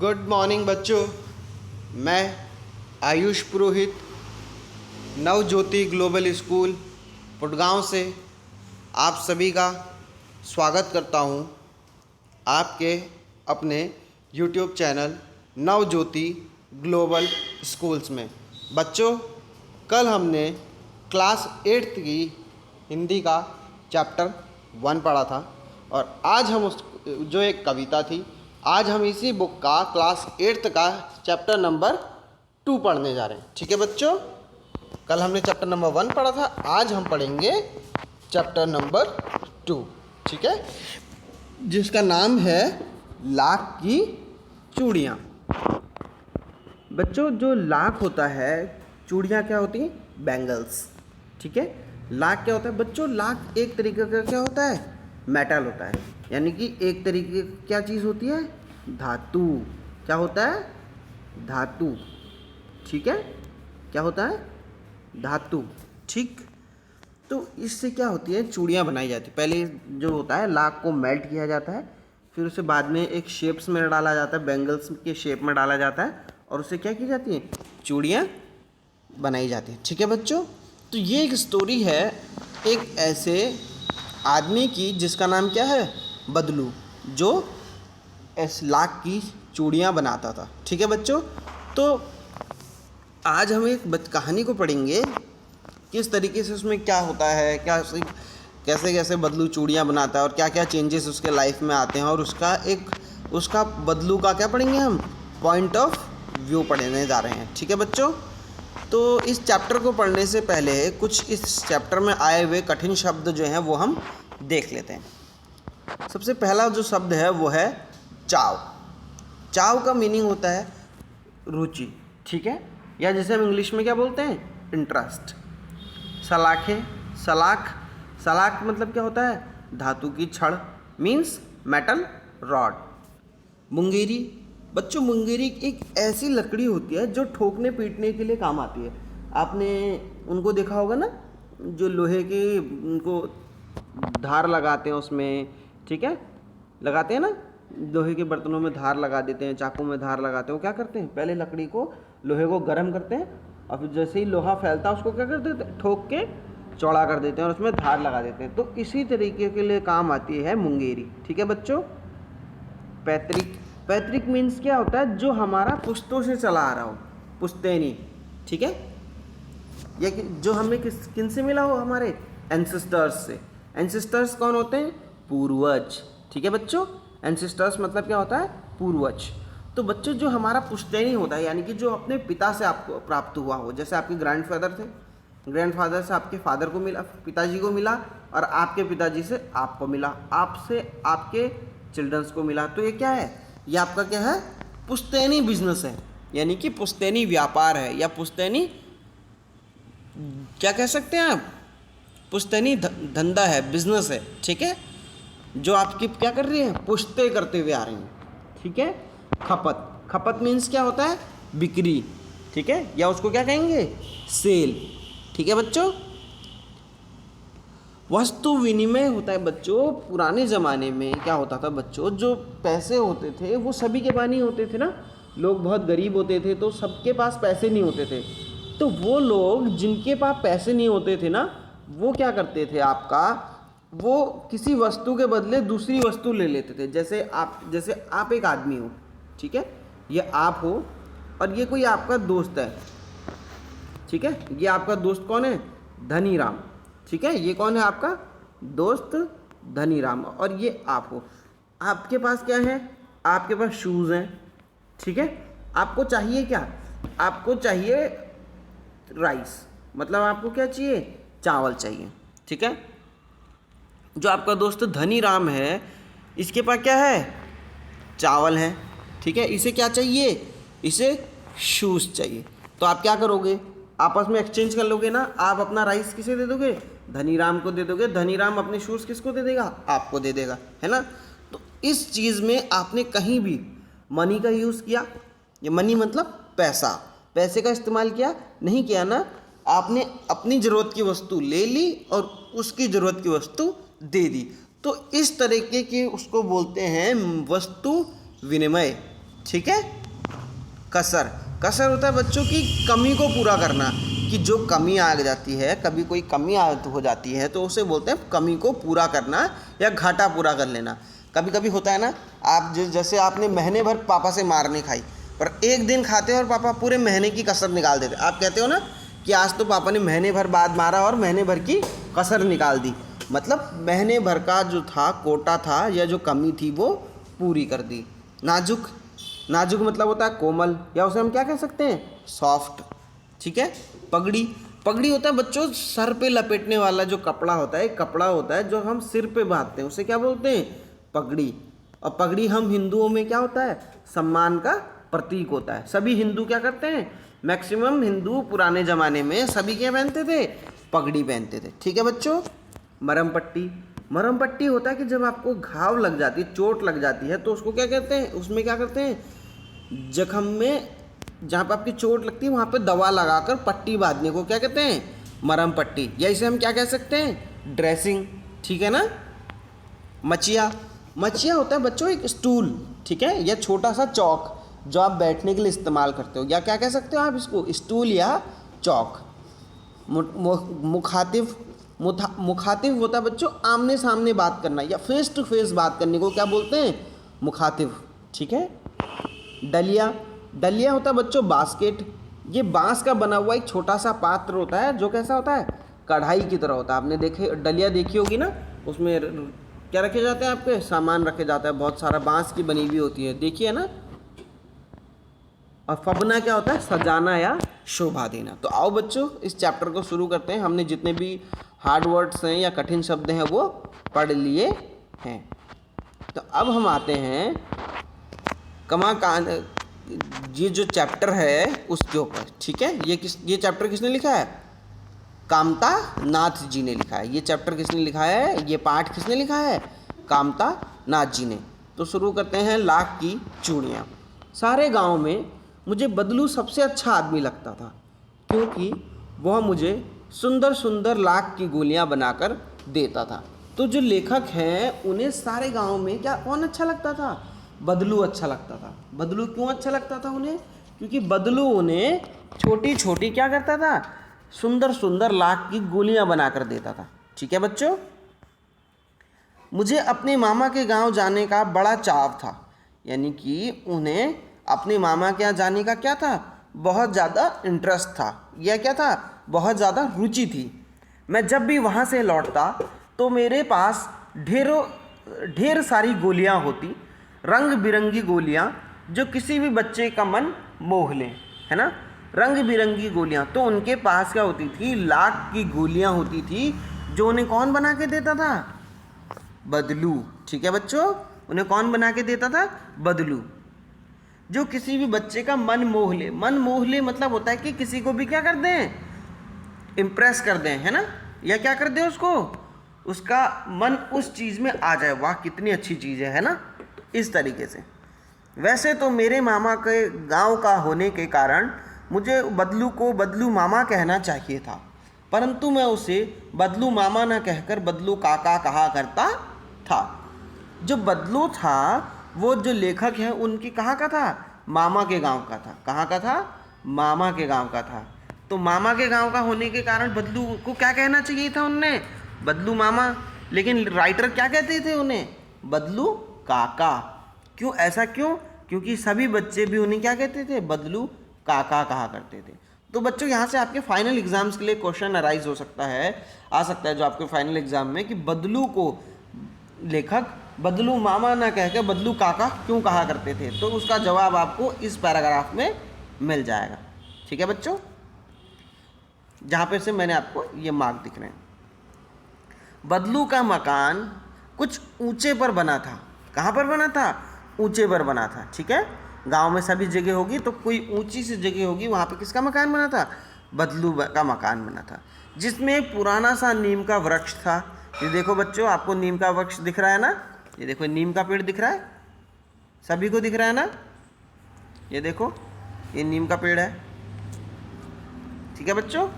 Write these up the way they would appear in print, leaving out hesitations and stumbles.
Good morning बच्चों। मैं आयुष पुरोहित Navjyoti global school पुटगांव से आप सभी का स्वागत करता हूं आपके अपने YouTube channel Navjyoti global schools में। बच्चों, कल हमने क्लास 8th की हिंदी का चैप्टर 1 पढ़ा था और आज हम उस जो एक कविता थी, आज हम इसी बुक का क्लास 8th का चैप्टर नंबर 2 पढ़ने जा रहे हैं। ठीक है बच्चों, कल हमने चैप्टर नंबर 1 पढ़ा था, आज हम पढ़ेंगे चैप्टर नंबर 2। ठीक है, जिसका नाम है लाख की चूड़ियाँ। बच्चों, जो लाख होता है, चूड़ियाँ क्या होती हैं? बैंगल्स। ठीक है, लाख क्या होता है बच्चों? लाख एक तरीके का क्या होता है? मेटल होता है, यानी कि एक तरीके की क्या चीज़ होती है? धातु। क्या होता है? धातु। ठीक है, क्या होता है? धातु। ठीक, तो इससे क्या होती है? चूड़ियाँ बनाई जाती है। पहले जो होता है, लाख को मेल्ट किया जाता है, फिर उसे बाद में एक शेप्स में डाला जाता है, बैंगल्स के शेप में डाला जाता है और उससे क्या की जाती है? चूड़ियाँ बनाई जाती हैं। ठीक है बच्चों, तो ये एक स्टोरी है एक ऐसे आदमी की जिसका नाम क्या है? बदलू, जो इस लाख की चूड़ियाँ बनाता था। ठीक है बच्चों, तो आज हम एक कहानी को पढ़ेंगे, किस तरीके से उसमें क्या होता है, कैसे कैसे बदलू चूड़ियाँ बनाता है और क्या क्या चेंजेस उसके लाइफ में आते हैं, और उसका बदलू का क्या पढ़ेंगे हम? पॉइंट ऑफ व्यू पढ़ने जा रहे हैं। ठीक है बच्चों, तो इस चैप्टर को पढ़ने से पहले कुछ इस चैप्टर में आए हुए कठिन शब्द जो हैं वो हम देख लेते हैं। सबसे पहला जो शब्द है वो है चाव। चाव का मीनिंग होता है रुचि। ठीक है, या जैसे हम इंग्लिश में क्या बोलते हैं? इंटरेस्ट। सलाख मतलब क्या होता है? धातु की छड़, मीन्स मेटल रॉड। मुंगेरी, बच्चों मुंगेरी एक ऐसी लकड़ी होती है जो ठोकने पीटने के लिए काम आती है। आपने उनको देखा होगा ना, जो लोहे की उनको धार लगाते हैं उसमें। ठीक है, लगाते हैं ना, लोहे के बर्तनों में धार लगा देते हैं, चाकू में धार लगाते हैं। वो क्या करते हैं? पहले लकड़ी को, लोहे को गर्म करते हैं और फिर जैसे ही लोहा फैलता है उसको क्या कर देते हैं? ठोक के चौड़ा कर देते हैं और उसमें धार लगा देते हैं। तो इसी तरीके के लिए काम आती है मुंगेरी। ठीक है बच्चों। पैतृक मीन्स क्या होता है? जो हमारा पुश्तों से चला आ रहा हो, पुश्तैनी। ठीक है, या जो हमें किन से मिला हो? हमारे एंसेस्टर्स से। एंसेस्टर्स कौन होते हैं? पूर्वज। ठीक है बच्चों, एंसेस्टर्स मतलब क्या होता है? पूर्वज। तो बच्चों, जो हमारा पुश्तैनी होता है, यानी कि जो अपने पिता से आपको प्राप्त हुआ हो, जैसे आपके ग्रैंडफादर थे, ग्रैंडफादर से आपके फादर को मिला, पिताजी को मिला, और आपके पिताजी से आपको मिला, आपसे आपके चिल्ड्रंस को मिला। तो ये क्या है? ये आपका क्या है? पुश्तैनी बिजनेस है, यानी कि पुश्तैनी व्यापार है, या पुश्तैनी क्या कह सकते हैं आप? पुश्तैनी धंधा है, बिजनेस है। ठीक है, जो आपकी क्या कर रही है? पुश्ते करते हुए आ रही हैं। ठीक है, खपत मीन्स क्या होता है? बिक्री। ठीक है, या उसको क्या कहेंगे? सेल। ठीक है बच्चों, वस्तु विनिमय होता है बच्चों। पुराने ज़माने में क्या होता था बच्चों? जो पैसे होते थे वो सभी के पास नहीं होते थे ना। लोग बहुत गरीब होते थे तो सबके पास पैसे नहीं होते थे। तो वो लोग जिनके पास पैसे नहीं होते थे ना, वो क्या करते थे? वो किसी वस्तु के बदले दूसरी वस्तु ले लेते थे। जैसे आप एक आदमी हो, ठीक है, ये आप हो और ये कोई आपका दोस्त है। ठीक है, ये आपका दोस्त कौन है? धनीराम। ठीक है, ये कौन है आपका दोस्त? धनीराम। और ये आप हो। आपके पास क्या है? आपके पास शूज़ हैं। ठीक है, आपको चाहिए क्या? आपको चाहिए राइस, मतलब आपको क्या चाहिए? चावल चाहिए। ठीक है, जो आपका दोस्त धनीराम है, इसके पास क्या है? चावल है। ठीक है, इसे क्या चाहिए? इसे शूज़ चाहिए। तो आप क्या करोगे? आपस में एक्सचेंज कर लोगे ना। आप अपना राइस किसे दे दोगे? धनीराम को दे दोगे। धनीराम अपने शूज़ किसको दे देगा? आपको दे देगा, है ना। तो इस चीज़ में आपने कहीं भी मनी का यूज़ किया? ये मनी मतलब पैसा, पैसे का इस्तेमाल किया? नहीं किया ना। आपने अपनी ज़रूरत की वस्तु ले ली और उसकी ज़रूरत की वस्तु दे दी। तो इस तरीके की उसको बोलते हैं वस्तु विनिमय। ठीक है। कसर, कसर होता है बच्चों की कमी को पूरा करना, कि जो कमी आ जाती है, कभी कोई कमी हो जाती है तो उसे बोलते हैं कमी को पूरा करना या घाटा पूरा कर लेना। कभी कभी होता है ना, आप जैसे आपने महीने भर पापा से मार नहीं खाई, पर एक दिन खाते हो और पापा पूरे महीने की कसर निकाल देते। आप कहते हो ना कि आज तो पापा ने महीने भर बाद मारा और महीने भर की कसर निकाल दी, मतलब महीने भर का जो था कोटा था या जो कमी थी वो पूरी कर दी। नाजुक, नाजुक मतलब होता है कोमल, या उसे हम क्या कह सकते हैं, सॉफ्ट, ठीक है। पगड़ी, पगड़ी होता है बच्चों सर पे लपेटने वाला जो कपड़ा होता है, कपड़ा होता है जो हम सिर पे बांधते हैं, उसे क्या बोलते हैं, पगड़ी। और पगड़ी हम हिंदुओं में क्या होता है, सम्मान का प्रतीक होता है। सभी हिंदू क्या करते हैं, मैक्सिमम हिंदू पुराने ज़माने में सभी क्या पहनते थे, पगड़ी पहनते थे, ठीक है बच्चों। मरहम पट्टी, मरहम पट्टी होता है कि जब आपको घाव लग जाती है, चोट लग जाती है, तो उसको क्या कहते हैं, उसमें क्या करते हैं, जख्म में जहाँ पर आपकी चोट लगती है वहाँ पे दवा लगाकर पट्टी बांधने को क्या कहते हैं, मरहम पट्टी, या इसे हम क्या कह सकते हैं, ड्रेसिंग, ठीक है ना। मचिया, मचिया होता है बच्चों एक स्टूल, ठीक है, या छोटा सा चौक जो आप बैठने के लिए इस्तेमाल करते हो, या क्या कह सकते हो आप इसको, स्टूल या चौक। मुखातिब, मुखातिब होता है बच्चों आमने सामने बात करना या फेस टू फेस बात करने को क्या बोलते हैं, मुखातिब, ठीक है। डलिया, डलिया होता है बच्चों बास्केट, ये बांस का बना हुआ एक छोटा सा पात्र होता है जो कैसा होता है, कढ़ाई की तरह होता है। आपने देखे डलिया देखी होगी ना, उसमें क्या रखे जाते हैं, आपके सामान रखे जाता है, बहुत सारा बांस की बनी हुई होती है, देखिए ना। और फबना क्या होता है, सजाना या शोभा देना। तो आओ बच्चों इस चैप्टर को शुरू करते हैं। हमने जितने भी हार्ड वर्ड्स हैं या कठिन शब्द हैं वो पढ़ लिए हैं। तो अब हम आते हैं ये जो चैप्टर है उसके ऊपर, ठीक है। ये चैप्टर किसने लिखा है, कामता नाथ जी ने लिखा है। ये चैप्टर किसने लिखा है, ये पाठ किसने लिखा है, कामता नाथ जी ने। तो शुरू करते हैं, लाख की चूड़ियाँ। सारे गांव में मुझे बदलू सबसे अच्छा आदमी लगता था, क्योंकि वह मुझे सुंदर सुंदर लाख की गोलियां बनाकर देता था। तो जो लेखक हैं उन्हें सारे गांव में क्या कौन अच्छा लगता था, बदलू अच्छा लगता था। बदलू क्यों अच्छा लगता था उन्हें, क्योंकि बदलू उन्हें छोटी छोटी क्या करता था, सुंदर सुंदर लाख की गोलियां बनाकर देता था, ठीक है बच्चों। मुझे अपने मामा के गांव जाने का बड़ा चाव था, यानी कि उन्हें अपने मामा के यहाँ जाने का क्या था, बहुत ज़्यादा इंटरेस्ट था, यह क्या था, बहुत ज़्यादा रुचि थी। मैं जब भी वहाँ से लौटता तो मेरे पास ढेर सारी गोलियाँ होती, रंग बिरंगी गोलियाँ जो किसी भी बच्चे का मन मोह ले, है ना, रंग बिरंगी गोलियाँ। तो उनके पास क्या होती थी, लाख की गोलियाँ होती थी, जो उन्हें कौन बना के देता था, बदलू, ठीक है बच्चों। उन्हें कौन बना के देता था, बदलू, जो किसी भी बच्चे का मन मोह ले। मन मोह ले मतलब होता है कि किसी को भी क्या कर दें, इम्प्रेस कर दें, है ना, या क्या कर दें उसको, उसका मन उस चीज़ में आ जाए, वाह कितनी अच्छी चीज़ है ना, इस तरीके से। वैसे तो मेरे मामा के गांव का होने के कारण मुझे बदलू को बदलू मामा कहना चाहिए था, परंतु मैं उसे बदलू मामा न कहकर बदलू काका कहा करता था। जो बदलू था वो जो लेखक है उनकी कहाँ का था, मामा के गांव का था। कहाँ का था, मामा के गांव का था। तो मामा के गांव का होने के कारण बदलू को क्या कहना चाहिए था उनने, बदलू मामा, लेकिन राइटर क्या कहते थे उन्हें, बदलू काका। क्यों, ऐसा क्यों, क्योंकि सभी बच्चे भी उन्हें क्या कहते थे, बदलू काका कहा करते थे। तो बच्चों यहाँ से आपके फाइनल एग्जाम्स के लिए क्वेश्चन अराइज हो सकता है, आ सकता है जो आपके फाइनल एग्जाम में, कि बदलू को लेखक बदलू मामा ना कह के बदलू काका क्यों कहा करते थे। तो उसका जवाब आपको इस पैराग्राफ में मिल जाएगा, ठीक है बच्चों, जहाँ पे से मैंने आपको ये मार्क दिख रहे हैं। बदलू का मकान कुछ ऊंचे पर बना था। कहाँ पर बना था, ऊंचे पर बना था, ठीक है। गांव में सभी जगह होगी तो कोई ऊंची सी जगह होगी, वहाँ पे किसका मकान बना था, बदलू का मकान बना था, जिसमें पुराना सा नीम का वृक्ष था। ये देखो बच्चों, आपको नीम का वृक्ष दिख रहा है ना, ये देखो नीम का पेड़ दिख रहा है, सभी को दिख रहा है ना, ये देखो ये नीम का पेड़ है, ठीक है बच्चों।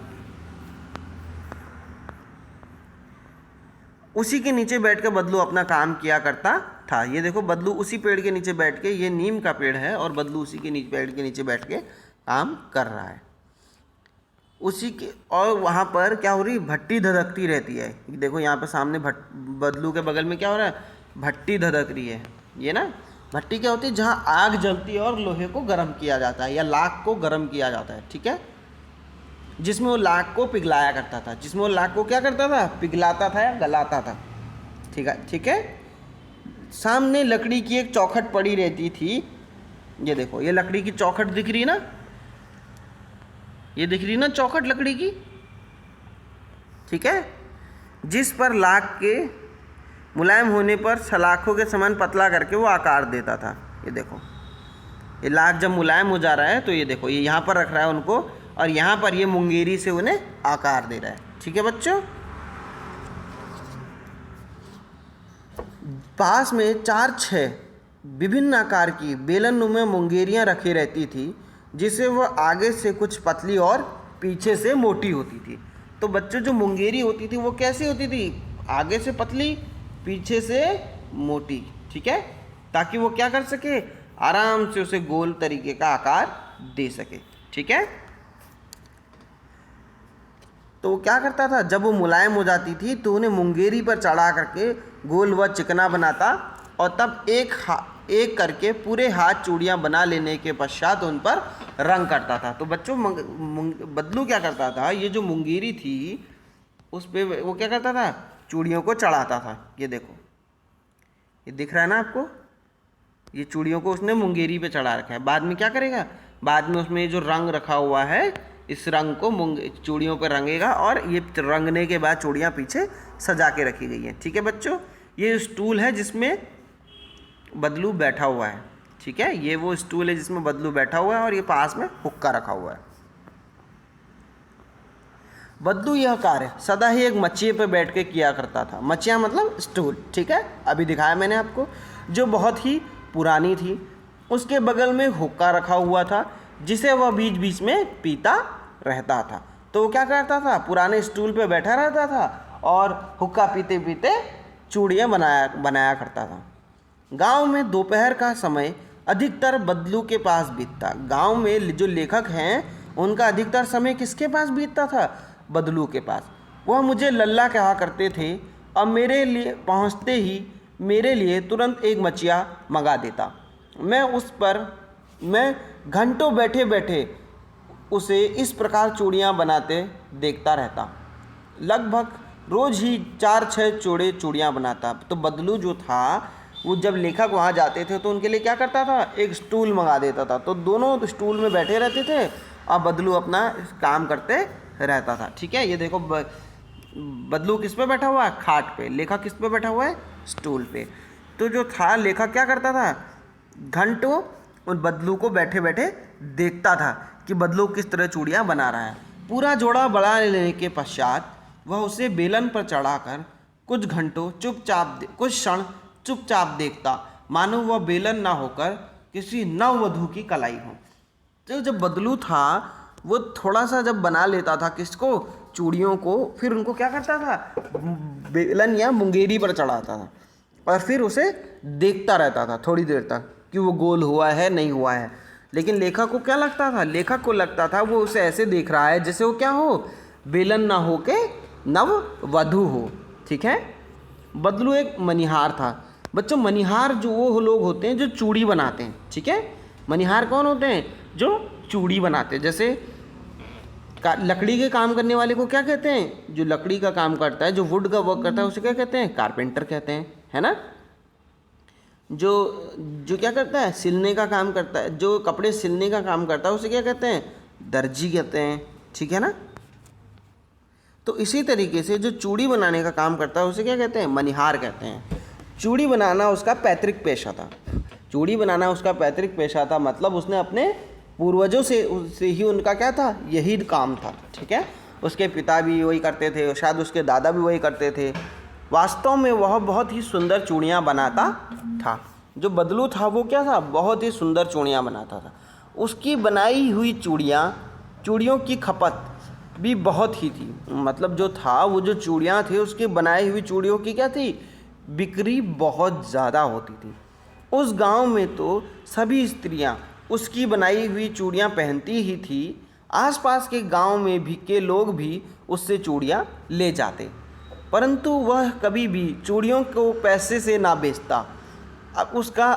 उसी के नीचे बैठकर बदलू अपना काम किया करता था। ये देखो बदलू उसी पेड़ के नीचे बैठ के, ये नीम का पेड़ है और बदलू उसी के नीचे पेड़ के नीचे बैठ के काम कर रहा है उसी के। और वहाँ पर क्या हो रही, भट्टी धधकती रहती है। देखो यहाँ पर सामने बदलू के बगल में क्या हो रहा है, भट्टी धधक रही है। ये ना भट्टी क्या होती है, जहाँ आग जलती है और लोहे को गर्म किया जाता है या लाख को गर्म किया जाता है, ठीक है, जिसमें वो लाख को पिघलाया करता था, जिसमें वो लाख को क्या करता था, पिघलाता था या गलाता था। ठीक है, ठीक है। सामने लकड़ी की एक चौखट पड़ी रहती थी। ये देखो, ये लकड़ी की चौखट दिख रही ना, ये दिख रही ना चौखट लकड़ी की, ठीक है, जिस पर लाख के मुलायम होने पर सलाखों के समान पतला करके वो आकार देता था। ये देखो, ये लाख जब मुलायम हो जा रहा है तो ये देखो, ये यहाँ पर रख रहा है उनको और यहाँ पर ये मुंगेरी से उन्हें आकार दे रहा है। ठीक है बच्चों, पास में 4-6 विभिन्न आकार की बेलननुमा मुंगेरियाँ रखी रहती थी, जिसे वह आगे से कुछ पतली और पीछे से मोटी होती थी। तो बच्चों जो मुंगेरी होती थी वो कैसी होती थी, आगे से पतली पीछे से मोटी, ठीक है, ताकि वो क्या कर सके, आराम से उसे गोल तरीके का आकार दे सके। ठीक है, तो वो क्या करता था, जब वो मुलायम हो जाती थी तो उन्हें मुंगेरी पर चढ़ा करके गोल व चिकना बनाता और तब एक करके पूरे हाथ चूड़ियाँ बना लेने के पश्चात उन पर रंग करता था। तो बच्चों बदलू क्या करता था, ये जो मुंगेरी थी उस पे वो क्या करता था, चूड़ियों को चढ़ाता था। ये देखो, ये दिख रहा है ना आपको, ये चूड़ियों को उसने मुंगेरी पे चढ़ा रखा है। बाद में क्या करेगा, बाद में उसमें जो रंग रखा हुआ है, इस रंग को चूड़ियों पर रंगेगा और ये रंगने के बाद चूड़ियाँ पीछे सजा के रखी गई हैं। ठीक है बच्चों, ये स्टूल है जिसमें बदलू बैठा हुआ है। ठीक है, ये वो स्टूल है जिसमें बदलू बैठा हुआ है और ये पास में हुक्का रखा हुआ है। बदलू यह कार्य सदा ही एक मचिए पर बैठ के किया करता था। मचिया मतलब स्टूल, ठीक है, अभी दिखाया मैंने आपको, जो बहुत ही पुरानी थी। उसके बगल में हुक्का रखा हुआ था जिसे वह बीच बीच में पीता रहता था। तो वो क्या करता था, पुराने स्टूल पे बैठा रहता था और हुक्का पीते पीते चूड़ियाँ बनाया करता था। गांव में दोपहर का समय अधिकतर बदलू के पास बीतता। गांव में जो लेखक हैं उनका अधिकतर समय किसके पास बीतता था, बदलू के पास। वह मुझे लल्ला कहा करते थे और मेरे लिए पहुंचते ही मेरे लिए तुरंत एक मचिया मंगा देता। मैं घंटों बैठे बैठे उसे इस प्रकार चूड़ियाँ बनाते देखता रहता। लगभग रोज ही 4-6 चूड़ियाँ बनाता। तो बदलू जो था वो जब लेखक वहाँ जाते थे तो उनके लिए क्या करता था, एक स्टूल मंगा देता था। तो दोनों स्टूल में बैठे रहते थे और बदलू अपना काम करते रहता था। ठीक है, ये देखो बदलू किस पे बैठा हुआ है, खाट पे, लेखक किस पे बैठा हुआ है, स्टूल पे। तो जो था लेखक क्या करता था, घंटों उन बदलू को बैठे बैठे देखता था कि बदलू किस तरह चूड़ियाँ बना रहा है। पूरा जोड़ा बना लेने के पश्चात वह उसे बेलन पर चढ़ाकर कुछ क्षण चुपचाप देखता, मानो वह बेलन ना होकर किसी नववधू की कलाई हो। तो जब बदलू था वो थोड़ा सा जब बना लेता था किसको, चूड़ियों को, फिर उनको क्या करता था, बेलन या मुंगेरी पर चढ़ाता था और फिर उसे देखता रहता था थोड़ी देर तक कि वो गोल हुआ है नहीं हुआ है। लेकिन लेखक को क्या लगता था, लेखक को लगता था वो उसे ऐसे देख रहा है जैसे वो क्या हो, बेलन ना हो के नववधू हो। ठीक है, बदलू एक मनिहार था। बच्चों मनिहार जो वो लोग होते हैं जो चूड़ी बनाते हैं। ठीक है, मनिहार कौन होते हैं, जो चूड़ी बनाते हैं। जैसे लकड़ी के काम करने वाले को क्या कहते हैं, जो लकड़ी का काम करता है, जो वुड का वर्क करता है उसे क्या कहते हैं, कारपेंटर कहते हैं, है ना। जो क्या करता है, सिलने का काम करता है, जो कपड़े सिलने का काम करता है उसे क्या कहते हैं, दर्जी कहते हैं। ठीक है ना। तो इसी तरीके से जो चूड़ी बनाने का काम करता है उसे क्या कहते हैं, मनिहार कहते हैं। चूड़ी बनाना उसका पैतृक पेशा था। चूड़ी बनाना उसका पैतृक पेशा था, मतलब उसने अपने पूर्वजों से ही उनका क्या था, यही काम था। ठीक है, उसके पिता भी वही करते थे, शायद उसके दादा भी वही करते थे। वास्तव में वह बहुत ही सुंदर चूड़ियाँ बनाता था। जो बदलू था वो क्या था, बहुत ही सुंदर चूड़ियाँ बनाता था। उसकी बनाई हुई चूड़ियों की खपत भी बहुत ही थी। मतलब जो था वो जो चूड़ियाँ थी उसकी बनाई हुई चूड़ियों की क्या थी, बिक्री बहुत ज़्यादा होती थी। उस गांव में तो सभी स्त्रियां उसकी बनाई हुई चूड़ियां पहनती ही थी। आसपास के गांव में भी के लोग भी उससे चूड़ियां ले जाते, परंतु वह कभी भी चूड़ियों को पैसे से ना बेचता। अब उसका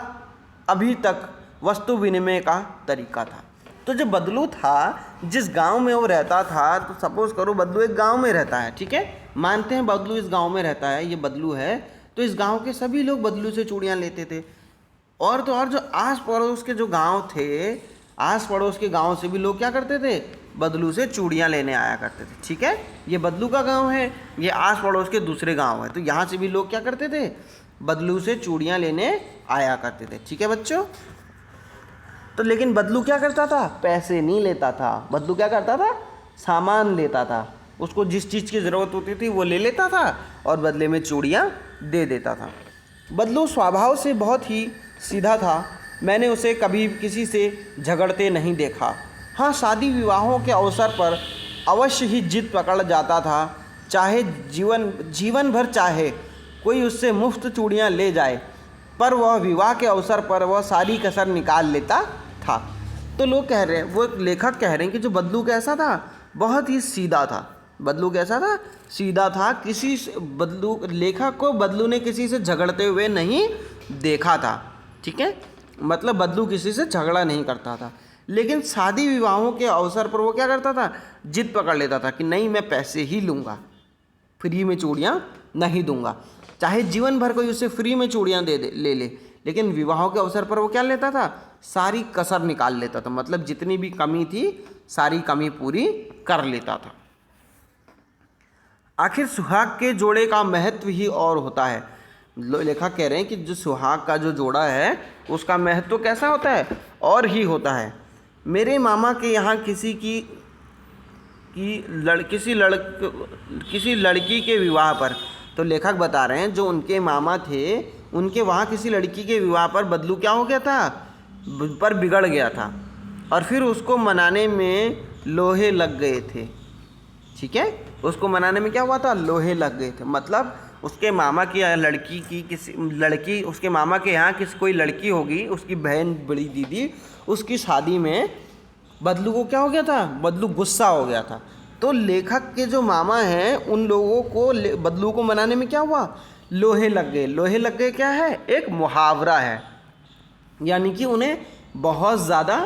अभी तक वस्तु विनिमय का तरीका था। तो जो बदलू था, जिस गांव में वो रहता था, तो सपोज करो बदलू एक गांव में रहता है, ठीक है, मानते हैं बदलू इस गांव में रहता है, ये बदलू है, तो इस गांव के सभी लोग बदलू से चूड़ियां लेते थे। और तो और जो आस पड़ोस के जो गांव थे, आस पड़ोस के गांव से भी लोग क्या करते थे, बदलू से चूड़ियां लेने आया करते थे। ठीक है, ये बदलू का गांव है, ये आस पड़ोस के दूसरे गांव है, तो यहाँ से भी लोग क्या करते थे, बदलू से चूड़ियां लेने आया करते थे। ठीक है बच्चों, तो लेकिन बदलू क्या करता था, पैसे नहीं लेता था। बदलू क्या करता था, सामान लेता था। उसको जिस चीज़ की ज़रूरत होती थी वो ले लेता था और बदले में चूड़ियाँ दे देता था। बदलू स्वभाव से बहुत ही सीधा था। मैंने उसे कभी किसी से झगड़ते नहीं देखा। हाँ, शादी विवाहों के अवसर पर अवश्य ही जिद पकड़ जाता था, चाहे जीवन भर चाहे कोई उससे मुफ्त चूड़ियाँ ले जाए, पर वह विवाह के अवसर पर वह सारी कसर निकाल लेता था। तो लोग कह रहे हैं, वो लेखक कह रहे हैं कि जो बदलू कैसा था, बहुत ही सीधा था। बदलू कैसा था, सीधा था। बदलू लेखक को बदलू ने किसी से झगड़ते हुए नहीं देखा था। ठीक है, मतलब बदलू किसी से झगड़ा नहीं करता था, लेकिन शादी विवाहों के अवसर पर वो क्या करता था, जिद पकड़ लेता था कि नहीं, मैं पैसे ही लूँगा, फ्री में चूड़ियाँ नहीं दूंगा। चाहे जीवन भर कोई उससे फ्री में चूड़ियाँ ले ले, लेकिन विवाहों के अवसर पर वो क्या लेता था, सारी कसर निकाल लेता था। मतलब जितनी भी कमी थी सारी कमी पूरी कर लेता था। आखिर सुहाग के जोड़े का महत्व ही और होता है। लेखक कह रहे हैं कि जो सुहाग का जो जोड़ा है उसका महत्व कैसा होता है, और ही होता है। मेरे मामा के यहाँ किसी लड़की के विवाह पर, तो लेखक बता रहे हैं जो उनके मामा थे उनके वहाँ किसी लड़की के विवाह पर बदलू क्या हो गया था, पर बिगड़ गया था, और फिर उसको मनाने में लोहे लग गए थे। ठीक है, उसको मनाने में क्या हुआ था, लोहे लग गए थे। मतलब उसके मामा की लड़की उसके मामा के यहाँ कोई लड़की होगी, उसकी बहन, बड़ी दीदी, उसकी शादी में बदलू को क्या हो गया था, बदलू गुस्सा हो गया था। तो लेखक के जो मामा हैं उन लोगों को बदलू को मनाने में क्या हुआ, लोहे लग गए। लोहे लग गए क्या है, एक मुहावरा है, यानी कि उन्हें बहुत ज़्यादा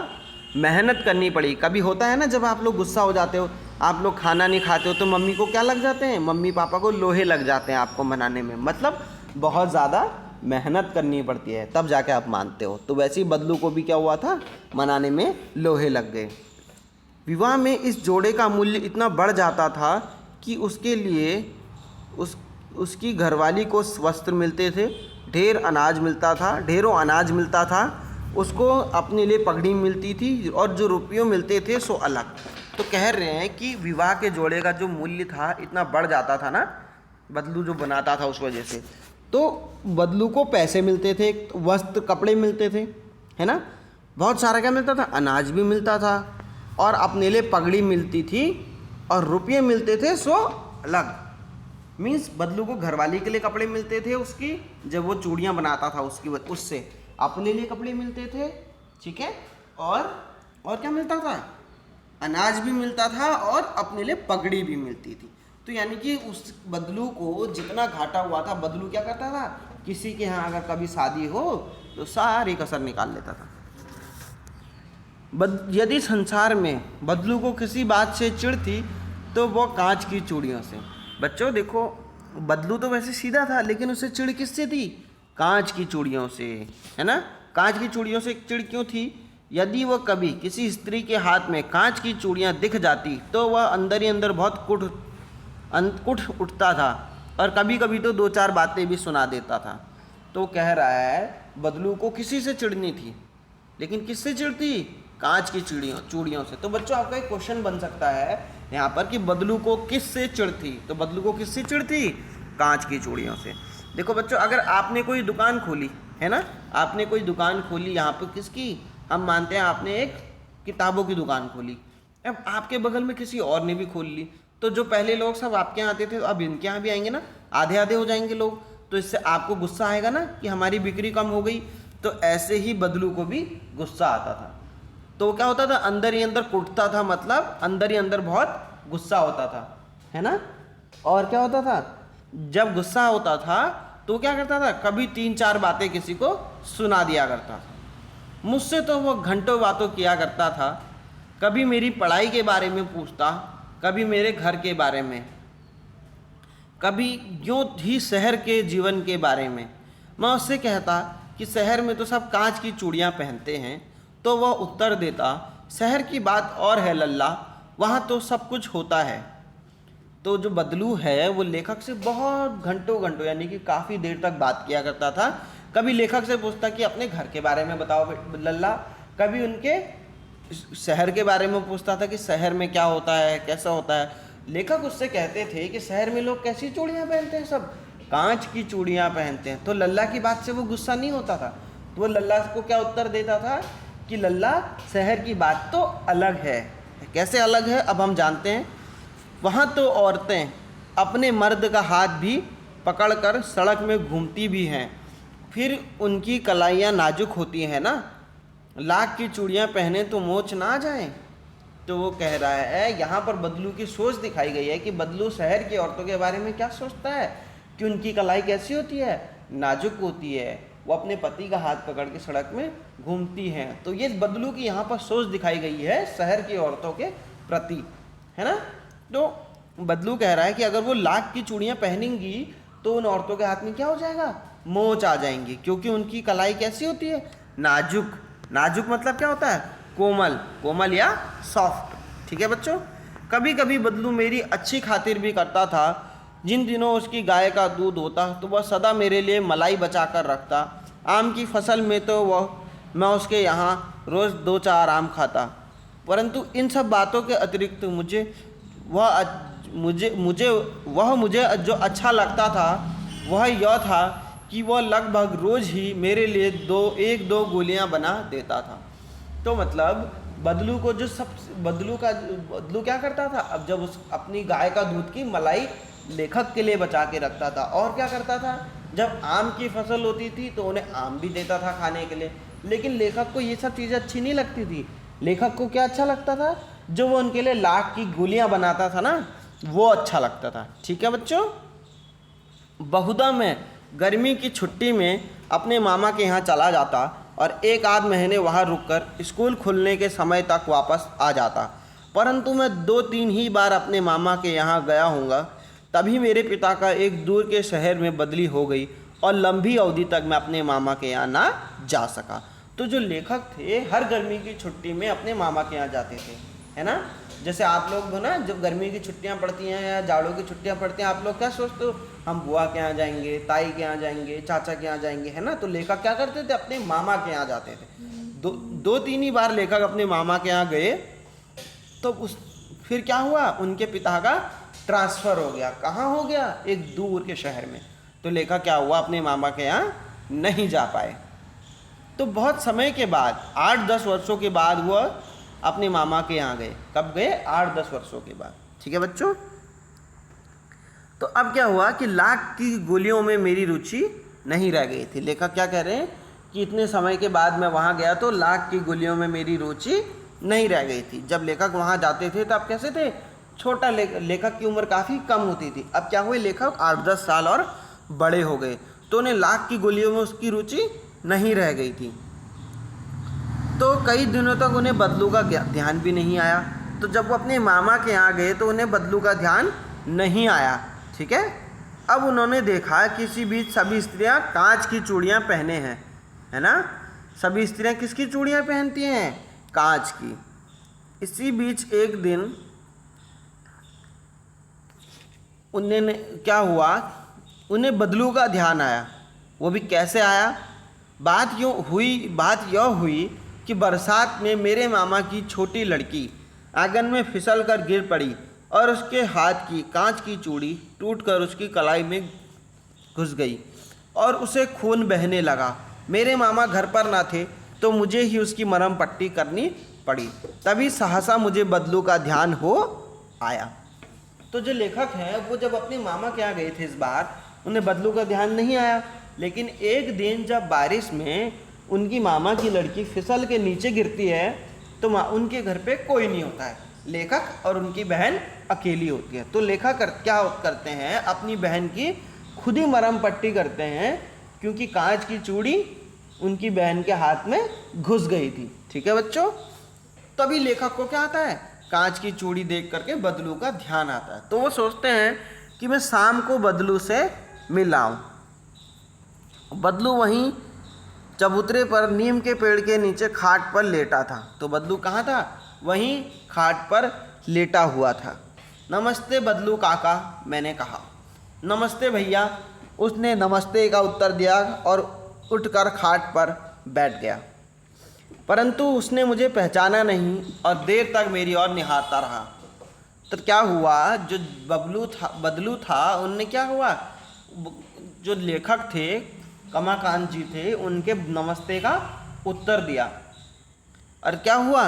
मेहनत करनी पड़ी। कभी होता है ना, जब आप लोग गुस्सा हो जाते हो, आप लोग खाना नहीं खाते हो, तो मम्मी को क्या लग जाते हैं, मम्मी पापा को लोहे लग जाते हैं आपको मनाने में। मतलब बहुत ज़्यादा मेहनत करनी पड़ती है, तब जाके आप मानते हो। तो वैसे ही बदलू को भी क्या हुआ था, मनाने में लोहे लग गए। विवाह में इस जोड़े का मूल्य इतना बढ़ जाता था कि उसके लिए उसकी घरवाली को वस्त्र मिलते थे, ढेरों अनाज मिलता था, उसको अपने लिए पगड़ी मिलती थी, और जो रुपयों मिलते थे सो अलग। तो कह रहे हैं कि विवाह के जोड़े का जो मूल्य था इतना बढ़ जाता था ना, बदलू जो बनाता था उस वजह से। तो बदलू को पैसे मिलते थे, वस्त्र कपड़े मिलते थे, है ना, बहुत सारा क्या मिलता था, अनाज भी मिलता था, और अपने लिए पगड़ी मिलती थी, और रुपये मिलते थे सो अलग। मीन्स बदलू को घरवाली के लिए कपड़े मिलते थे उसकी, जब वो चूड़ियाँ बनाता था उससे अपने लिए कपड़े मिलते थे। ठीक है, और क्या मिलता था, अनाज भी मिलता था, और अपने लिए पगड़ी भी मिलती थी। तो यानी कि उस बदलू को जितना घाटा हुआ था, बदलू क्या करता था, किसी के यहाँ अगर कभी शादी हो तो सारी कसर निकाल लेता था। यदि संसार में बदलू को किसी बात से चिढ़ थी तो वो कांच की चूड़ियों से। बच्चों देखो, बदलू तो वैसे सीधा था, लेकिन उसे चिढ़ किससे थी, कांच की चूड़ियों से, है ना। कांच की चूड़ियों से चिढ़ क्यों थी, यदि वह कभी किसी स्त्री के हाथ में कांच की चूड़ियाँ दिख जाती तो वह अंदर ही अंदर बहुत कुट उठता था, और कभी कभी तो 2-4 बातें भी सुना देता था। तो कह रहा है बदलू को किसी से चिढ़ नहीं थी, लेकिन किससे चिढ़ थी, कांच की चूड़ियों से। तो बच्चों आपका एक क्वेश्चन बन सकता है यहाँ पर कि बदलू को किससे चिढ़ थी, तो बदलू को किससे चिढ़ थी, कांच की चूड़ियों से। देखो बच्चों, अगर आपने कोई दुकान खोली है ना, आपने कोई दुकान खोली, यहाँ पर किसकी, हम मानते हैं आपने एक किताबों की दुकान खोली, अब आपके बगल में किसी और ने भी खोल ली, तो जो पहले लोग सब आपके यहाँ आते थे अब इनके यहाँ भी आएंगे ना, आधे आधे हो जाएंगे लोग। तो इससे आपको गुस्सा आएगा ना कि हमारी बिक्री कम हो गई। तो ऐसे ही बदलू को भी गुस्सा आता था। तो वो क्या होता था, अंदर ही अंदर कुटता था, मतलब अंदर ही अंदर बहुत गुस्सा होता था, है ना। और क्या होता था, जब गुस्सा होता था तो क्या करता था, कभी 3-4 बातें किसी को सुना दिया करता था। मुझसे तो वो घंटों बातों किया करता था, कभी मेरी पढ़ाई के बारे में पूछता, कभी मेरे घर के बारे में, कभी यूँ ही शहर के जीवन के बारे में। मैं उससे कहता कि शहर में तो सब कांच की चूड़ियाँ पहनते हैं, तो वह उत्तर देता, शहर की बात और है लल्ला, वहाँ तो सब कुछ होता है। तो जो बदलू है वो लेखक से बहुत घंटों यानी कि काफ़ी देर तक बात किया करता था। कभी लेखक से पूछता कि अपने घर के बारे में बताओ लल्ला, कभी उनके शहर के बारे में पूछता था कि शहर में क्या होता है, कैसा होता है। लेखक उससे कहते थे कि शहर में लोग कैसी चूड़ियाँ पहनते हैं, सब कांच की चूड़ियाँ पहनते हैं। तो लल्ला की बात से वो गुस्सा नहीं होता था, तो वो लल्ला को क्या उत्तर देता था कि लल्ला, शहर की बात तो अलग है। कैसे अलग है अब हम जानते हैं। वहाँ तो औरतें अपने मर्द का हाथ भी पकड़कर सड़क में घूमती भी हैं, फिर उनकी कलाइयाँ नाजुक होती हैं ना, लाख की चूड़ियाँ पहने तो मोच ना आ जाएं। तो वो कह रहा है, यहाँ पर बदलू की सोच दिखाई गई है कि बदलू शहर की औरतों के बारे में क्या सोचता है, कि उनकी कलाई कैसी होती है, नाजुक होती है, वो अपने पति का हाथ पकड़ के सड़क में घूमती हैं। तो ये बदलू की यहाँ पर सोच दिखाई गई है शहर की औरतों के प्रति, है ना। तो बदलू कह रहा है कि अगर वो लाख की चूड़ियाँ पहनेंगी तो उन औरतों के हाथ में क्या हो जाएगा, मोच आ जाएंगी, क्योंकि उनकी कलाई कैसी होती है, नाजुक। नाजुक मतलब क्या होता है, कोमल, कोमल या सॉफ्ट। ठीक है बच्चों। कभी कभी बदलू मेरी अच्छी खातिर भी करता था। जिन दिनों उसकी गाय का दूध होता तो वह सदा मेरे लिए मलाई बचा कर रखता। आम की फसल में तो मैं उसके यहाँ रोज़ 2-4 आम खाता। परंतु इन सब बातों के अतिरिक्त मुझे जो अच्छा लगता था वह यह था कि वह लगभग रोज़ ही मेरे लिए 1-2 गोलियां बना देता था। तो मतलब बदलू को बदलू क्या करता था, अब जब उस अपनी गाय का दूध की मलाई लेखक के लिए बचा के रखता था। और क्या करता था, जब आम की फसल होती थी तो उन्हें आम भी देता था खाने के लिए। लेकिन लेखक को ये सब चीज़ें अच्छी नहीं लगती थी। लेखक को क्या अच्छा लगता था, जो वो उनके लिए लाख की गोलियां बनाता था ना, वो अच्छा लगता था। ठीक है बच्चों। बहुधा मैं गर्मी की छुट्टी में अपने मामा के यहाँ चला जाता और 1-8 महीने वहाँ रुककर स्कूल खुलने के समय तक वापस आ जाता। परंतु मैं 2-3 ही बार अपने मामा के यहाँ गया हूँगा। तभी मेरे पिता का एक दूर के शहर में बदली हो गई और लंबी अवधि तक मैं अपने मामा के यहाँ ना जा सका। तो जो लेखक थे हर गर्मी की छुट्टी में अपने मामा के यहाँ जाते थे, है ना। जैसे आप लोग हो ना, जब गर्मी की छुट्टियां पड़ती हैं या जाड़ों की छुट्टियां पड़ती हैं, आप लोग क्या सोचते हो, हम बुआ के यहाँ जाएंगे, ताई के यहाँ जाएंगे, चाचा के यहाँ जाएंगे, है ना। तो लेखक क्या करते थे, अपने मामा के यहाँ जाते थे। 2-3 ही बार लेखक अपने मामा के यहाँ गए तो फिर क्या हुआ, उनके पिता का ट्रांसफ़र हो गया। कहाँ हो गया, एक दूर के शहर में। तो लेखक क्या हुआ, अपने मामा के यहाँ नहीं जा पाए। तो बहुत समय के बाद 8-10 वर्षों के बाद वह अपने मामा के यहाँ गए। कब गए, 8-10 वर्षों के बाद। ठीक है बच्चों। तो अब क्या हुआ कि लाख की गोलियों में मेरी रुचि नहीं रह गई थी। लेखक क्या कह रहे हैं कि इतने समय के बाद मैं वहाँ गया तो लाख की गोलियों में मेरी रुचि नहीं रह गई थी। जब लेखक वहाँ जाते थे तब कैसे थे, छोटा लेखक की उम्र काफ़ी कम होती थी। अब क्या हुए, लेखक 8-10 साल और बड़े हो गए तो उन्हें लाख की गोलियों में उसकी रुचि नहीं रह गई थी। तो कई दिनों तक उन्हें बदलू का ध्यान भी नहीं आया। तो जब वो अपने मामा के यहाँ गए तो उन्हें बदलू का ध्यान नहीं आया। ठीक है। अब उन्होंने देखा कि इसी बीच सभी स्त्रियाँ कांच की चूड़ियाँ पहने हैं, है ना। सभी स्त्रियाँ किसकी चूड़ियाँ पहनती हैं, कांच की। इसी बीच एक दिन उन्हें क्या हुआ, उन्हें बदलू का ध्यान आया। वो भी कैसे आया, बात यह हुई कि बरसात में मेरे मामा की छोटी लड़की आंगन में फिसल कर गिर पड़ी और उसके हाथ की कांच की चूड़ी टूटकर उसकी कलाई में घुस गई और उसे खून बहने लगा। मेरे मामा घर पर ना थे तो मुझे ही उसकी मरहम पट्टी करनी पड़ी। तभी सहसा मुझे बदलू का ध्यान हो आया। तो जो लेखक हैं वो जब अपने मामा के यहाँ गए थे इस बार, उन्हें बदलू का ध्यान नहीं आया। लेकिन एक दिन जब बारिश में उनकी मामा की लड़की फिसल के नीचे गिरती है तो उनके घर पे कोई नहीं होता है, लेखक और उनकी बहन अकेली होती है। तो लेखक क्या करते हैं, अपनी बहन की खुद ही मरहम पट्टी करते हैं, क्योंकि कांच की चूड़ी उनकी बहन के हाथ में घुस गई थी। ठीक है बच्चों, तभी लेखक को क्या आता है, कांच की चूड़ी देख करके बदलू का ध्यान आता है। तो वो सोचते हैं कि मैं शाम को बदलू से मिल आऊं। बदलू वहीं चबूतरे पर नीम के पेड़ के नीचे खाट पर लेटा था। तो बदलू कहाँ था, वहीं खाट पर लेटा हुआ था। नमस्ते बदलू काका, मैंने कहा। नमस्ते भैया, उसने नमस्ते का उत्तर दिया और उठकर खाट पर बैठ गया। परंतु उसने मुझे पहचाना नहीं और देर तक मेरी ओर निहारता रहा। तो क्या हुआ, जो बदलू था उनने क्या हुआ, जो लेखक थे कमाकांत जी थे, उनके नमस्ते का उत्तर दिया और क्या हुआ,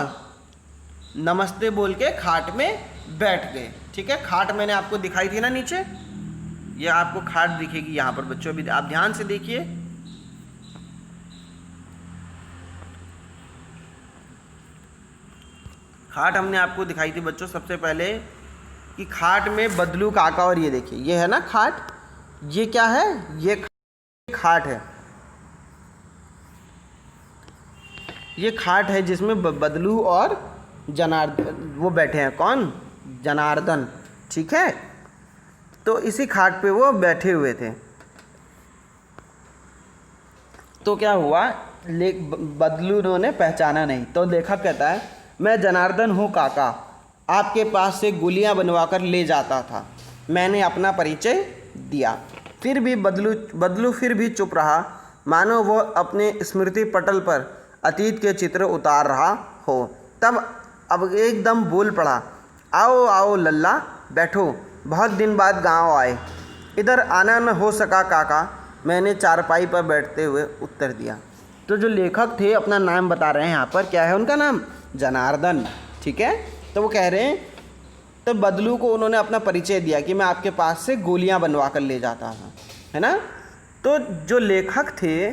नमस्ते बोल के खाट में बैठ गए। ठीक है, खाट मैंने आपको दिखाई थी ना नीचे, ये आपको खाट दिखेगी यहाँ पर बच्चों, भी आप ध्यान से देखिए। खाट हमने आपको दिखाई थी बच्चों सबसे पहले कि खाट में बदलू काका, और ये देखिए ये है ना खाट, ये क्या है, ये खाट है, ये खाट है जिसमें बदलू और जनार्दन वो बैठे हैं। कौन, जनार्दन। ठीक है, तो इसी खाट पे वो बैठे हुए थे। तो क्या हुआ, बदलू ने पहचाना नहीं। तो लेखक कहता है, मैं जनार्दन हूँ काका, आपके पास से गोलियां बनवाकर ले जाता था। मैंने अपना परिचय दिया। फिर भी बदलू फिर भी चुप रहा, मानो वो अपने स्मृति पटल पर अतीत के चित्र उतार रहा हो। तब अब एकदम बोल पड़ा, आओ आओ लल्ला, बैठो, बहुत दिन बाद गांव आए। इधर आना न हो सका काका, मैंने चारपाई पर बैठते हुए उत्तर दिया। तो जो लेखक थे अपना नाम बता रहे हैं यहाँ पर, क्या है उनका नाम, जनार्दन। ठीक है, तो वो कह रहे हैं, तो बदलू को उन्होंने अपना परिचय दिया कि मैं आपके पास से गोलियां बनवा कर ले जाता था, है ना। तो जो लेखक थे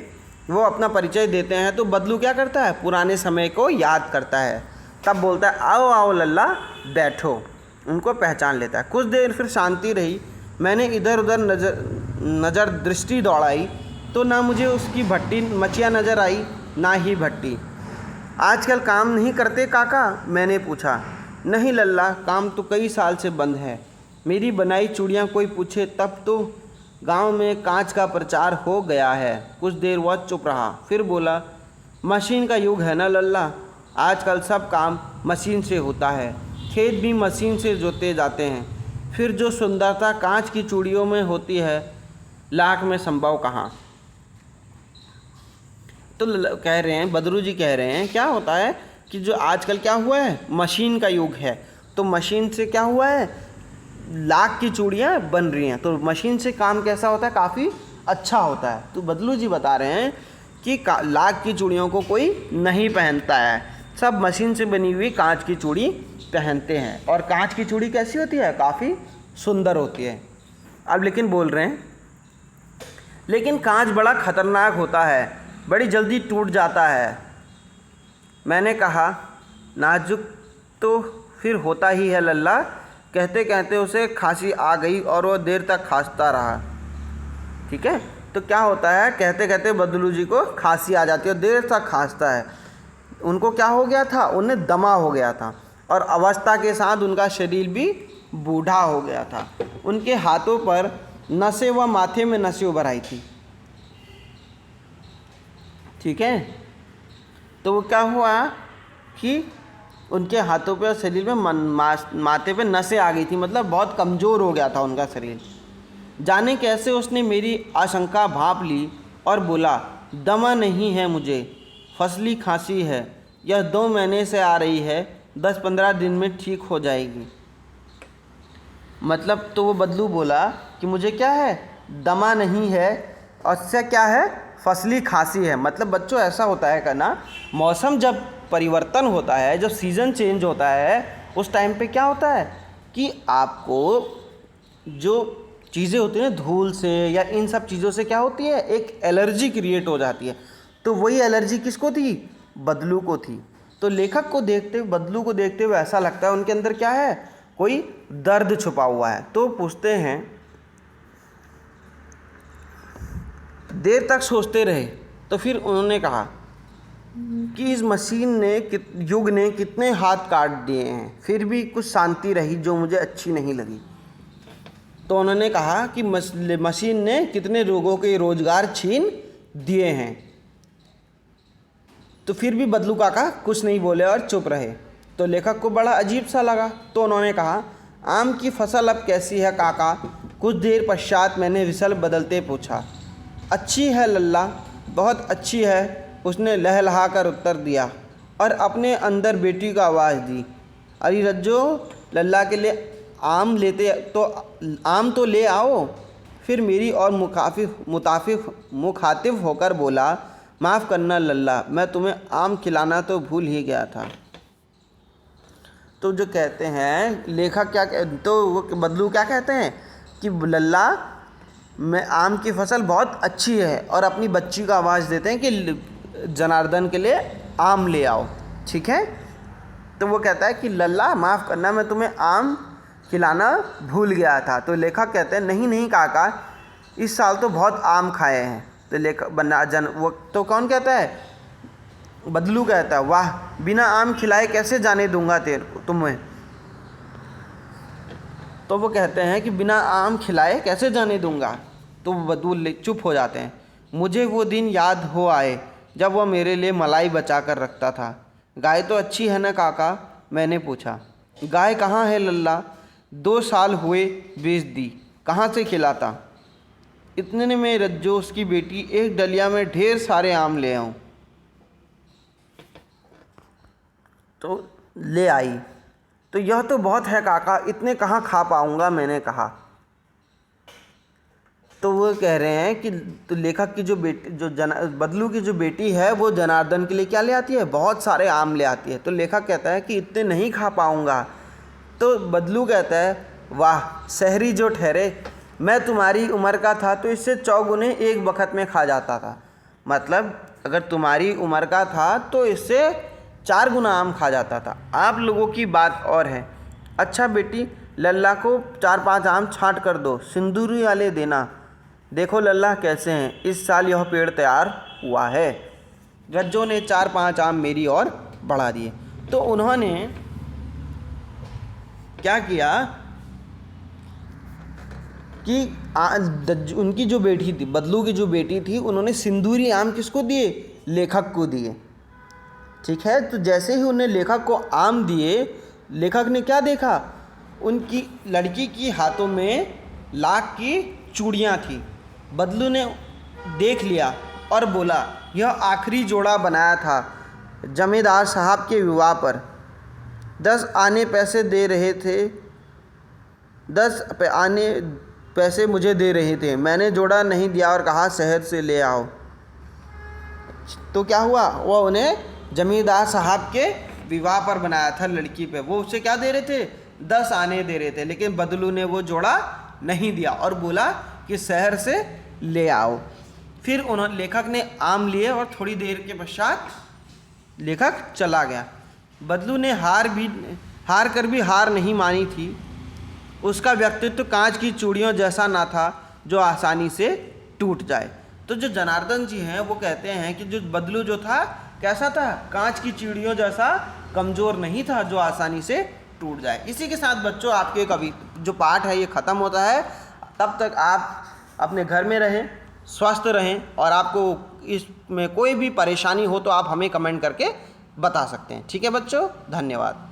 वो अपना परिचय देते हैं, तो बदलू क्या करता है, पुराने समय को याद करता है। तब बोलता है, आओ आओ लल्ला, बैठो, उनको पहचान लेता है। कुछ देर फिर शांति रही। मैंने इधर उधर नज़र दृष्टि दौड़ाई तो ना मुझे उसकी भट्टी मचिया नज़र आई, ना ही भट्टी। आजकल काम नहीं करते काका, मैंने पूछा। नहीं लल्ला, काम तो कई साल से बंद है। मेरी बनाई चूड़ियाँ कोई पूछे तब तो गांव में कांच का प्रचार हो गया है। कुछ देर वह चुप रहा, फिर बोला, मशीन का युग है ना लल्ला, आजकल सब काम मशीन से होता है, खेत भी मशीन से जोते जाते हैं। फिर जो सुंदरता कांच की चूड़ियों में होती है, लाख में संभव कहाँ। तो कह रहे हैं, बदरू जी कह रहे हैं, क्या होता है कि जो आजकल क्या हुआ है, मशीन का युग है, तो मशीन से क्या हुआ है, लाख की चूड़ियाँ बन रही हैं। तो मशीन से काम कैसा होता है, काफ़ी अच्छा होता है। तो बदलू जी बता रहे हैं कि लाख की चूड़ियों को कोई नहीं पहनता है, सब मशीन से बनी हुई कांच की चूड़ी पहनते हैं। और कांच की चूड़ी कैसी होती है, काफ़ी सुंदर होती है। अब लेकिन बोल रहे हैं, लेकिन कांच बड़ा ख़तरनाक होता है, बड़ी जल्दी टूट जाता है। मैंने कहा, नाजुक तो फिर होता ही है लल्ला। कहते कहते उसे खांसी आ गई और वो देर तक खांसता रहा। ठीक है, तो क्या होता है, कहते कहते बदलू जी को खांसी आ जाती है और देर तक खांसता है। उनको क्या हो गया था, उन्हें दमा हो गया था और अवस्था के साथ उनका शरीर भी बूढ़ा हो गया था। उनके हाथों पर नसें व माथे में नसें उभर आई थी। ठीक है, तो वो क्या हुआ कि उनके हाथों पे और शरीर में माथे पे नसें आ गई थी, मतलब बहुत कमज़ोर हो गया था उनका शरीर। जाने कैसे उसने मेरी आशंका भांप ली और बोला, दमा नहीं है मुझे, फसली खांसी है, यह 2 महीने से आ रही है, 10-15 दिन में ठीक हो जाएगी। मतलब तो वो बदलू बोला कि मुझे क्या है, दमा नहीं है, और इससे क्या है, फसली खांसी है। मतलब बच्चों ऐसा होता है करना, मौसम जब परिवर्तन होता है, जब सीज़न चेंज होता है, उस टाइम पे क्या होता है कि आपको जो चीज़ें होती हैं धूल से या इन सब चीज़ों से क्या होती है, एक एलर्जी क्रिएट हो जाती है। तो वही एलर्जी किसको थी, बदलू को थी। तो लेखक को देखते हुए, बदलू को देखते हुए ऐसा लगता है उनके अंदर क्या है, कोई दर्द छुपा हुआ है। तो पूछते हैं, देर तक सोचते रहे तो फिर उन्होंने कहा कि इस मशीन ने युग ने कितने हाथ काट दिए हैं, फिर भी कुछ शांति रही जो मुझे अच्छी नहीं लगी। तो उन्होंने कहा कि मशीन ने कितने लोगों के रोजगार छीन दिए हैं। तो फिर भी बदलू काका कुछ नहीं बोले और चुप रहे। तो लेखक को बड़ा अजीब सा लगा। तो उन्होंने कहा, आम की फसल अब कैसी है काका? कुछ देर पश्चात मैंने विसल बदलते पूछा। अच्छी है लल्ला, बहुत अच्छी है, उसने लहलहा कर उत्तर दिया और अपने अंदर बेटी को आवाज़ दी। अरे रज्जो, लल्ला के लिए आम तो ले आओ। फिर मेरी और मुखातिब होकर बोला, माफ़ करना लल्ला, मैं तुम्हें आम खिलाना तो भूल ही गया था। तो जो कहते हैं लेखक तो वो बदलू क्या कहते हैं कि लल्ला, मैं आम की फसल बहुत अच्छी है, और अपनी बच्ची को आवाज़ देते हैं कि जनार्दन के लिए आम ले आओ। ठीक है। तो वो कहता है कि लल्ला माफ़ करना, मैं तुम्हें आम खिलाना भूल गया था। तो लेखक कहते हैं, नहीं नहीं काका, इस साल तो बहुत आम खाए हैं। तो लेखक वो तो कौन कहता है, बदलू कहता है, वाह, बिना आम खिलाए कैसे जाने दूंगा तुम्हें। तो वो कहते हैं कि बिना आम खिलाए कैसे जाने दूंगा। तो बदलू चुप हो जाते हैं। मुझे वो दिन याद हो आए जब वह मेरे लिए मलाई बचा कर रखता था। गाय तो अच्छी है ना काका? मैंने पूछा। गाय कहाँ है लल्ला? 2 साल हुए बेच दी, कहाँ से खिलाता? इतने में रज्जो उसकी बेटी एक डलिया में ढेर सारे आम ले आऊँ तो ले आई। तो यह तो बहुत है काका, इतने कहाँ खा पाऊँगा, मैंने कहा। तो वो कह रहे हैं कि तो लेखक की जो बेटी बदलू की जो बेटी है वो जनार्दन के लिए क्या ले आती है, बहुत सारे आम ले आती है। तो लेखक कहता है कि इतने नहीं खा पाऊँगा। तो बदलू कहता है, वाह शहरी जो ठहरे, मैं तुम्हारी उम्र का था तो इससे 4 गुने एक वक्त में खा जाता था। मतलब अगर तुम्हारी उम्र का था तो इससे 4 गुना आम खा जाता था। आप लोगों की बात और है। अच्छा बेटी, लल्ला को 4-5 आम छांट कर दो, सिंदूरी वाले देना। देखो लल्ला कैसे हैं, इस साल यह पेड़ तैयार हुआ है। रज्जो ने 4-5 आम मेरी और बढ़ा दिए। तो उन्होंने क्या किया कि उनकी जो बेटी थी, बदलू की जो बेटी थी, उन्होंने सिंदूरी आम किसको दिए, लेखक को दिए। ठीक है। तो जैसे ही उन्हें लेखक को आम दिए, लेखक ने क्या देखा, उनकी लड़की की हाथों में लाख की चूड़ियाँ थी। बदलू ने देख लिया और बोला, यह आखिरी जोड़ा बनाया था जमींदार साहब के विवाह पर। 10 आने पैसे दे रहे थे, 10 आने पैसे मुझे दे रहे थे। मैंने जोड़ा नहीं दिया और कहा शहर से ले आओ। तो क्या हुआ, वह उन्हें जमींदार साहब के विवाह पर बनाया था लड़की पे। वो उसे क्या दे रहे थे, 10 आने दे रहे थे, लेकिन बदलू ने वो जोड़ा नहीं दिया और बोला कि शहर से ले आओ। फिर उन्होंने लेखक ने आम लिए और थोड़ी देर के पश्चात लेखक चला गया। बदलू ने हार कर भी हार नहीं मानी थी। उसका व्यक्तित्व कांच की चूड़ियों जैसा ना था जो आसानी से टूट जाए। तो जो जनार्दन जी हैं वो कहते हैं कि जो बदलू जो था कैसा था, कांच की चूड़ियों जैसा कमज़ोर नहीं था जो आसानी से टूट जाए। इसी के साथ बच्चों आपके कवि जो पाठ है ये ख़त्म होता है। तब तक आप अपने घर में रहें, स्वस्थ रहें, और आपको इसमें कोई भी परेशानी हो तो आप हमें कमेंट करके बता सकते हैं। ठीक है बच्चों, धन्यवाद।